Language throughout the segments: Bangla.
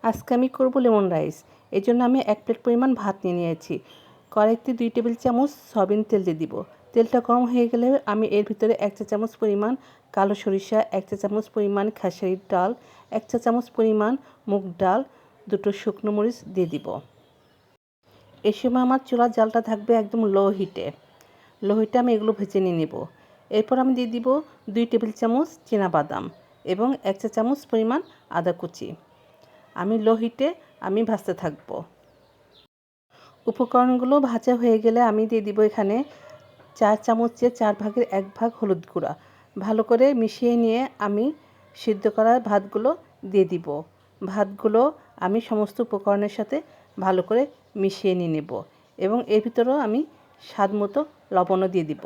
আজকে আমি করব লেমন রাইস। এই জন্য আমি 1 প্লেট পরিমাণ ভাত নিয়ে নিয়েছি। কড়াইতে 2 টেবিল চামচ সয়াবিন তেল দিয়ে দিব। তেলটা গরম হয়ে গেলে আমি এর ভিতরে 1 চা চামচ পরিমাণ কালো সরিষা, 1 চা চামচ পরিমাণ খেসারির ডাল, 1 চা চামচ পরিমাণ মুগ ডাল, 2টো শুকনো মরিচ দিয়ে দিব। এই সময় আমার চুলার জালটা থাকবে একদম লো হিটে। লো হিটে আমি এগুলো ভেজে নিয়ে নেব। এরপর আমি দিয়ে দিব 2 টেবিল চামচ চীনাবাদাম এবং 1 চা চামচ পরিমাণ আদা কুচি। আমি লো হিটে ভাজতে থাকব। উপকরণগুলো ভাজা হয়ে গেলে আমি দিয়ে দিব এখানে 4 চামচের 4 ভাগের 1 ভাগ হলুদ গুঁড়া। ভালো করে মিশিয়ে নিয়ে আমি সিদ্ধ করা ভাতগুলো দিয়ে দিব। ভাতগুলো আমি সমস্ত উপকরণের সাথে ভালো করে মিশিয়ে নিয়ে নেব এবং এর ভিতরেও আমি স্বাদ মতো লবণও দিয়ে দিব।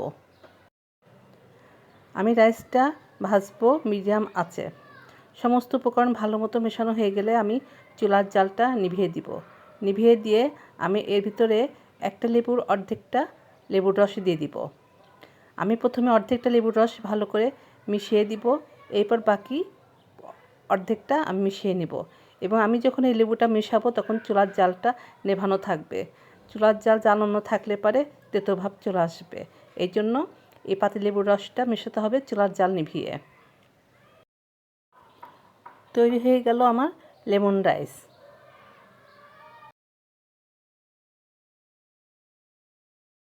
আমি রাইসটা ভাজবো মিডিয়াম আঁচে। সমস্ত উপকরণ ভালো মতো মেশানো হয়ে গেলে আমি চুলার জালটা নিভিয়ে দিব। নিভিয়ে দিয়ে আমি এর ভিতরে একটা লেবুর অর্ধেকটা লেবুর রস দিয়ে দিব। আমি প্রথমে অর্ধেকটা লেবুর রস ভালো করে মিশিয়ে দিব, এরপর বাকি অর্ধেকটা আমি মিশিয়ে নেব এবং আমি যখন এই লেবুটা মেশাবো তখন চুলার জালটা নেভানো থাকবে। চুলার জাল জ্বালানো থাকলে পরে তেতো ভাব চলে আসবে। এই জন্য এই পাতিলেবুর রসটা মেশাতে হবে চুলার জাল নিভিয়ে। তৈরি হয়ে গেল আমার লেমন রাইস।